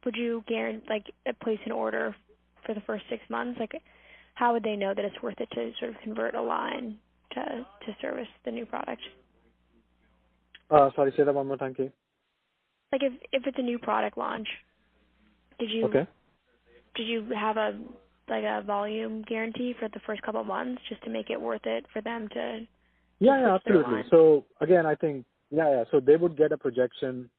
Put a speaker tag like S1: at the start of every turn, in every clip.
S1: would you place an order for the first 6 months? How would they know that it's worth it to sort of convert a line to service the new product?
S2: Sorry, say that one more time, Kate.
S1: If it's a new product launch, did you have a volume guarantee for the first couple of months just to make it worth it for them to?
S2: Yeah, absolutely. So again, I think so they would get a projection,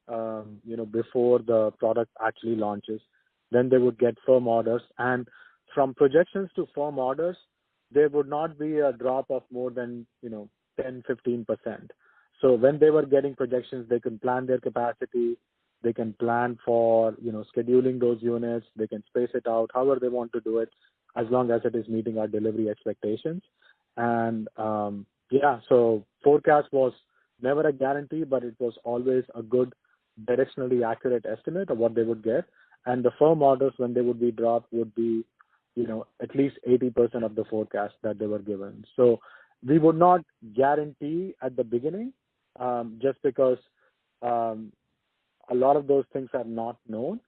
S2: before the product actually launches. Then they would get firm orders, and from projections to firm orders, there would not be a drop of more than 10-15%. So when they were getting projections, they can plan their capacity. They can plan for, scheduling those units. They can space it out however they want to do it, as long as it is meeting our delivery expectations. And, so forecast was never a guarantee, but it was always a good directionally accurate estimate of what they would get. And the firm orders, when they would be dropped, would be, at least 80% of the forecast that they were given. So we would not guarantee at the beginning, just because a lot of those things are not known.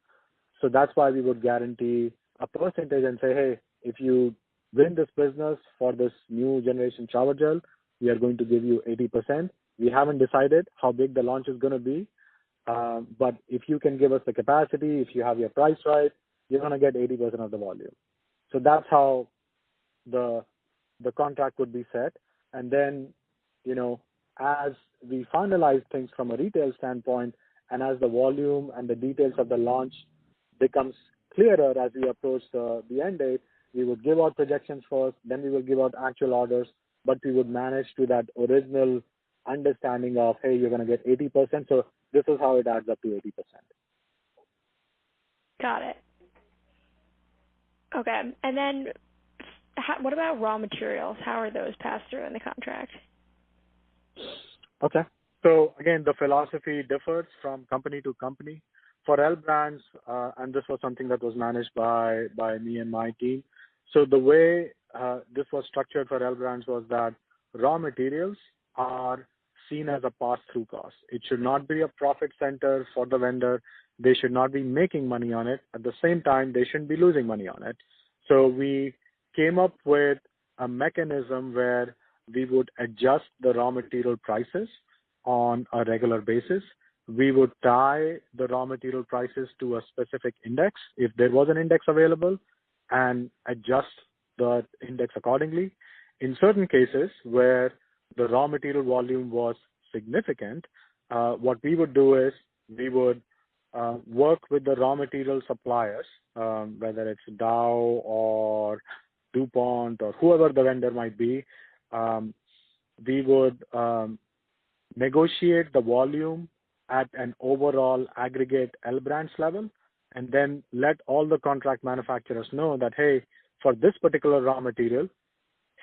S2: So that's why we would guarantee a percentage and say, hey, if you win this business for this new generation shower gel, we are going to give you 80%. We haven't decided how big the launch is going to be. But if you can give us the capacity, if you have your price right, you're going to get 80% of the volume. So that's how the contract would be set. And then, as we finalize things from a retail standpoint, and as the volume and the details of the launch becomes clearer as we approach the end date, we would give out projections first, then we will give out actual orders, but we would manage to that original understanding of, hey, you're going to get 80%. So this is how it adds up to 80%.
S1: Got it. Okay. And then what about raw materials? How are those passed through in the contract?
S2: Okay. So again, the philosophy differs from company to company. For L Brands, and this was something that was managed by me and my team. So the way this was structured for L Brands was that raw materials are seen as a pass-through cost. It should not be a profit center for the vendor. They should not be making money on it. At the same time, they shouldn't be losing money on it. So we came up with a mechanism where we would adjust the raw material prices on a regular basis. We would tie the raw material prices to a specific index, if there was an index available, and adjust the index accordingly. In certain cases where the raw material volume was significant, what we would do is we would work with the raw material suppliers, whether it's Dow or DuPont or whoever the vendor might be. We would negotiate the volume at an overall aggregate L Brands level, and then let all the contract manufacturers know that, hey, for this particular raw material,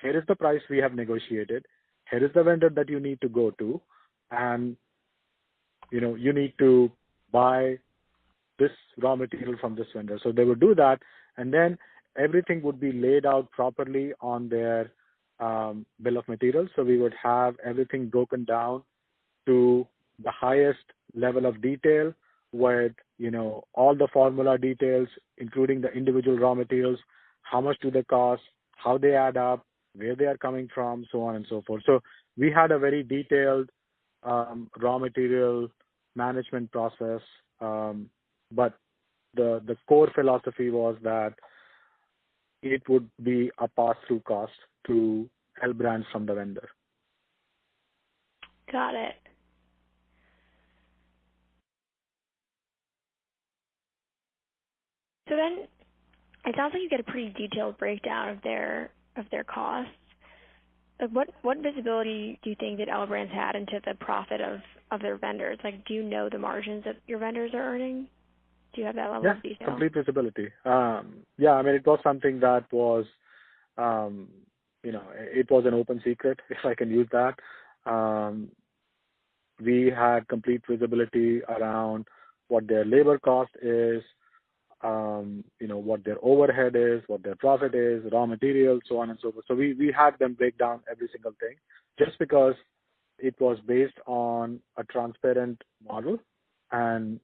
S2: here is the price we have negotiated. Here is the vendor that you need to go to, and you need to buy this raw material from this vendor. So they would do that, and then everything would be laid out properly on their bill of materials. So we would have everything broken down to the highest level of detail with, all the formula details, including the individual raw materials, how much do they cost, how they add up, where they are coming from, so on and so forth. So we had a very detailed raw material management process, but the core philosophy was that it would be a pass-through cost to L Brands from the vendor.
S1: Got it. So then it sounds like you get a pretty detailed breakdown of their costs. What visibility do you think that L Brands had into the profit of their vendors? Do you know the margins that your vendors are earning? Do you have that level of detail?
S2: Complete visibility. It was something that was, it was an open secret, if I can use that. We had complete visibility around what their labor cost is, what their overhead is, what their profit is, raw materials, so on and so forth. So we had them break down every single thing, just because it was based on a transparent model, and